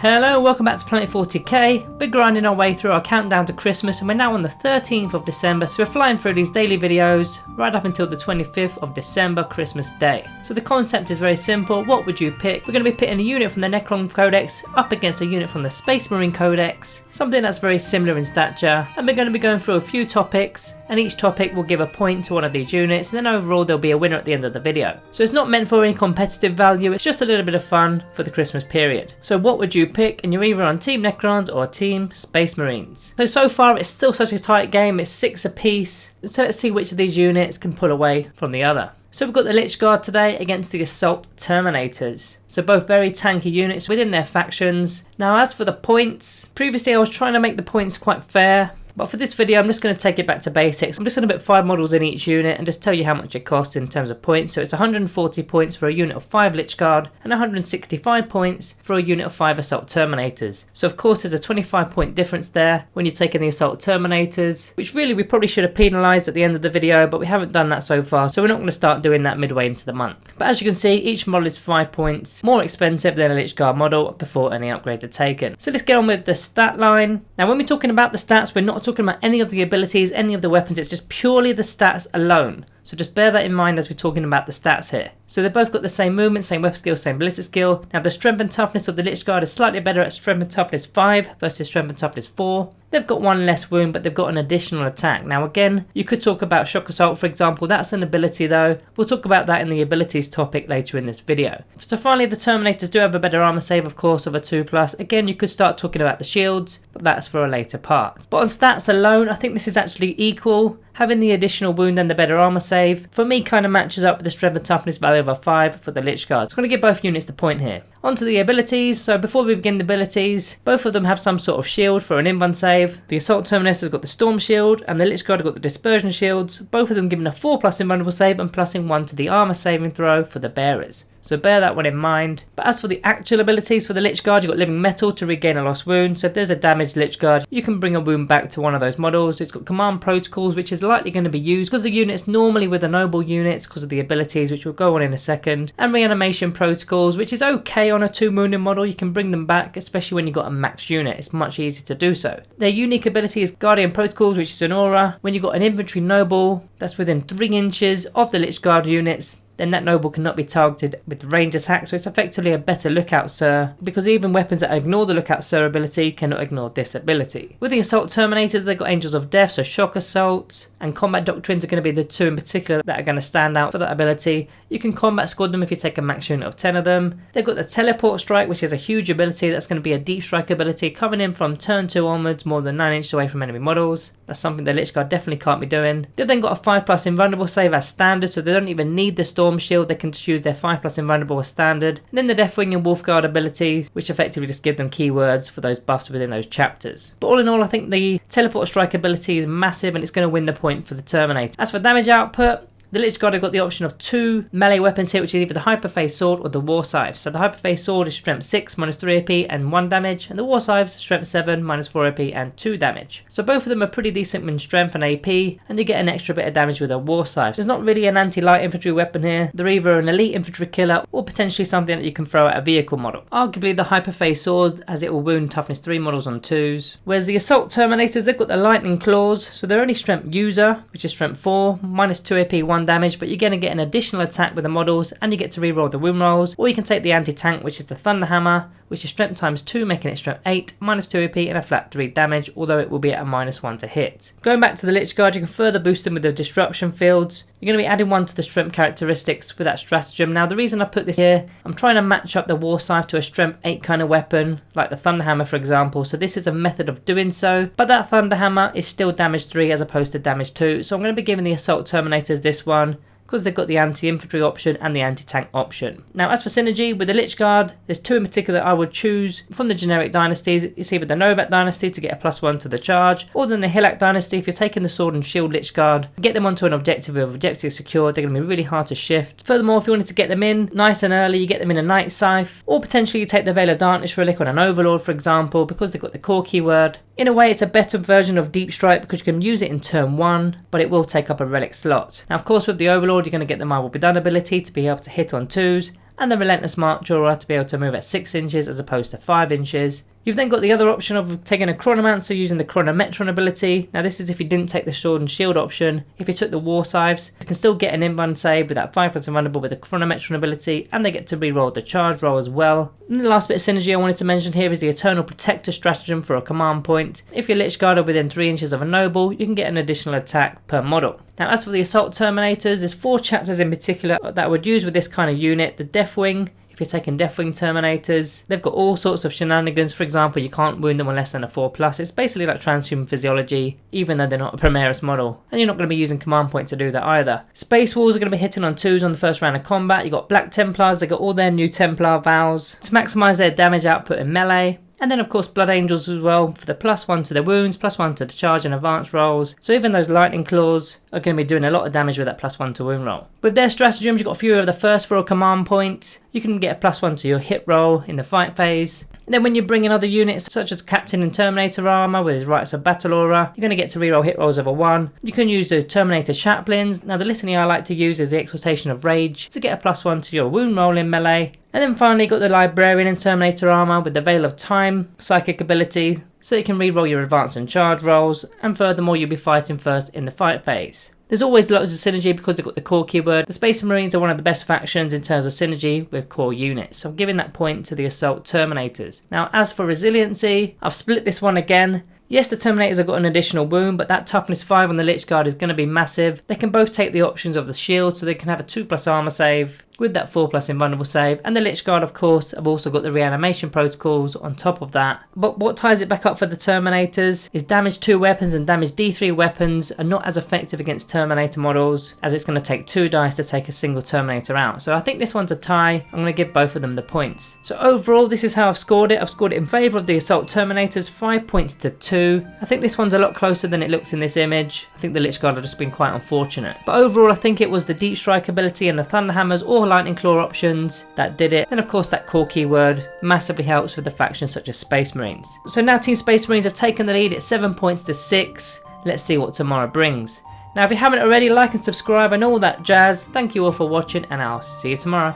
Hello, welcome back to Planet 40k. We're grinding our way through our countdown to Christmas and we're now on the 13th of December, so we're flying through these daily videos right up until the 25th of December, Christmas Day. So the concept is very simple. What would you pick? We're going to be pitting a unit from the Necron Codex up against a unit from the Space Marine Codex, something that's very similar in stature, and we're going to be going through a few topics, and each topic will give a point to one of these units, and then overall there'll be a winner at the end of the video. So it's not meant for any competitive value, it's just a little bit of fun for the Christmas period. So what would you pick? And you're either on Team Necrons or Team Space Marines. So far it's still such a tight game, it's 6 apiece, so let's see which of these units can pull away from the other. So we've got the Lychguard today against the Assault Terminators. So both very tanky units within their factions. Now as for the points, previously I was trying to make the points quite fair, but for this video I'm just going to take it back to basics. I'm just going to put 5 models in each unit and just tell you how much it costs in terms of points. So it's 140 points for a unit of 5 Lychguard and 165 points for a unit of 5 Assault Terminators. So of course there's a 25 point difference there when you're taking the Assault Terminators, which really we probably should have penalised at the end of the video, but we haven't done that so far, so we're not going to start doing that midway into the month. But as you can see, each model is 5 points more expensive than a Lychguard model before any upgrades are taken. So let's get on with the stat line. Now when we're talking about the stats, we're not talking about any of the abilities, any of the weapons, it's just purely the stats alone. So just bear that in mind as we're talking about the stats here. So they've both got the same movement, same weapon skill, same ballistic skill. Now the strength and toughness of the Lychguard is slightly better at strength and toughness 5 versus strength and toughness 4. They've got 1 less wound, but they've got an additional attack. Now again, you could talk about Shock Assault for example, that's an ability though. We'll talk about that in the abilities topic later in this video. So finally the Terminators do have a better armor save of course of a 2+. Again, you could start talking about the shields, but that's for a later part. But on stats alone, I think this is actually equal. Having the additional wound and the better armor save, for me kind of matches up with the strength and toughness value of a 5 for the Lychguard. So I'm going to give both units the point here. On to the abilities. So before we begin the abilities, both of them have some sort of shield for an invuln save. The Assault Terminator has got the Storm Shield and the Lychguard have got the Dispersion Shields, both of them giving a 4+ invulnerable save and +1 to the armor saving throw for the bearers. So bear that one in mind. But as for the actual abilities for the Lychguard, you've got Living Metal to regain a lost wound. So if there's a damaged Lychguard, you can bring a wound back to one of those models. It's got Command Protocols, which is likely going to be used because the unit's normally with the noble units because of the abilities, which we'll go on in a second. And Reanimation Protocols, which is okay on a 2 wounded model. You can bring them back, especially when you've got a max unit. It's much easier to do so. Their unique ability is Guardian Protocols, which is an aura. When you've got an infantry noble that's within 3 inches of the Lychguard units, then that noble cannot be targeted with range attack, so it's effectively a better Lookout Sir, because even weapons that ignore the Lookout Sir ability cannot ignore this ability. With the Assault Terminators, they've got Angels of Death, so Shock Assault and Combat Doctrines are going to be the 2 in particular that are going to stand out for that ability. You can combat squad them if you take a max unit of 10 of them. They've got the Teleport Strike, which is a huge ability that's going to be a deep strike ability coming in from turn 2 onwards more than 9 inches away from enemy models. That's something the Lychguard definitely can't be doing. They've then got a 5+ invulnerable save as standard, so they don't even need the Storm Shield, they can just use their 5+ invulnerable as standard. And then the Deathwing and Wolfguard abilities, which effectively just give them keywords for those buffs within those chapters. But all in all, I think the Teleport Strike ability is massive and it's going to win the point for the Terminator. As for damage output, the Lychguard have got the option of 2 melee weapons here, which is either the Hyperphase Sword or the War Scythe. So the Hyperphase Sword is strength 6, -3 AP and 1 damage, and the War Scythe's strength 7, -4 AP and 2 damage. So both of them are pretty decent in strength and AP, and you get an extra bit of damage with a War Scythe. So it's not really an anti-light infantry weapon here. They're either an elite infantry killer or potentially something that you can throw at a vehicle model. Arguably the Hyperphase Sword, as it will wound toughness 3 models on 2s. Whereas the Assault Terminators, they've got the Lightning Claws, so they're only strength user, which is strength 4, -2 AP, 1 damage, but you're going to get an additional attack with the models and you get to reroll the wound rolls, or you can take the anti-tank, which is the Thunder Hammer, which is strength times 2, making it strength 8, -2 AP and a flat 3 damage, although it will be at a -1 to hit. Going back to the Lychguard, you can further boost them with the Disruption Fields. You're going to be adding 1 to the strength characteristics with that stratagem. Now the reason I put this here, I'm trying to match up the War Scythe to a strength 8 kind of weapon, like the Thunder Hammer for example, so this is a method of doing so, but that Thunder Hammer is still damage 3 as opposed to damage 2, so I'm going to be giving the Assault Terminators this one, because they've got the anti-infantry option and the anti-tank option. Now as for synergy, with the Lychguard, there's 2 in particular I would choose from the generic dynasties. It's either the Novak dynasty to get a +1 to the charge, or then the Hilak dynasty. If you're taking the Sword and Shield Lychguard, get them onto an objective with objective secured, they're going to be really hard to shift. Furthermore, if you wanted to get them in nice and early, you get them in a Night Scythe, or potentially you take the Veil of Darkness Relic on an Overlord for example, because they've got the core keyword. In a way, it's a better version of Deep Strike because you can use it in turn 1, but it will take up a relic slot. Now, of course, with the Overlord, you're going to get the I Will Be Done ability to be able to hit on 2s, and the Relentless March Aura to be able to move at 6 inches as opposed to 5 inches. You've then got the other option of taking a Chronomancer using the Chronometron ability. Now this is if you didn't take the Sword and Shield option. If you took the War Scythes, you can still get an invuln save with that 5+ invulnerable with the Chronometron ability, and they get to reroll the charge roll as well. And the last bit of synergy I wanted to mention here is the Eternal Protector stratagem for a command point. If your Lychguard are within 3 inches of a noble, you can get an additional attack per model. Now as for the Assault Terminators, there's 4 chapters in particular that I would use with this kind of unit. The Deathwing. If you're taking Deathwing Terminators, they've got all sorts of shenanigans. For example, you can't wound them on less than a 4+. It's basically like transhuman physiology, even though they're not a Primaris model. And you're not going to be using command point to do that either. Space Wolves are going to be hitting on 2s on the first round of combat. You've got Black Templars, they got all their new Templar vows to maximise their damage output in melee. And then of course Blood Angels as well for the +1 to the wounds, +1 to the charge and advance rolls. So even those Lightning Claws are going to be doing a lot of damage with that +1 to wound roll. With their stratagems, you've got a few of the first for a command point. You can get a +1 to your hit roll in the fight phase. And then when you bring in other units such as Captain in Terminator armor with his Rites of Battle aura, you're going to get to reroll hit rolls over 1. You can use the Terminator Chaplains. Now the litany I like to use is the Exaltation of Rage to get a +1 to your wound roll in melee. And then finally got the Librarian in Terminator armor with the Veil of Time psychic ability, so you can reroll your advance and charge rolls, and furthermore you'll be fighting first in the fight phase. There's always lots of synergy because they've got the core keyword. The Space Marines are one of the best factions in terms of synergy with core units, so I'm giving that point to the Assault Terminators. Now as for Resiliency, I've split this one again. Yes, the Terminators have got an additional wound, but that toughness 5 on the Lychguard is going to be massive. They can both take the options of the shield, so they can have a 2+ armor save with that 4+ invulnerable save, and the Lychguard of course have also got the reanimation protocols on top of that. But what ties it back up for the Terminators is damage 2 weapons and damage D3 weapons are not as effective against Terminator models, as it's going to take 2 dice to take a single Terminator out. So I think this one's a tie. I'm going to give both of them the points. So overall this is how I've scored it. I've scored it in favour of the Assault Terminators, 5 points to 2. I think this one's a lot closer than it looks in this image. I think the Lychguard have just been quite unfortunate. But overall I think it was the Deep Strike ability and the Thunderhammers or Lightning Claw options that did it. And of course that core keyword massively helps with the factions such as Space Marines. So now Team Space Marines have taken the lead at 7 points to 6. Let's see what tomorrow brings. Now if you haven't already, like and subscribe and all that jazz. Thank you all for watching, and I'll see you tomorrow.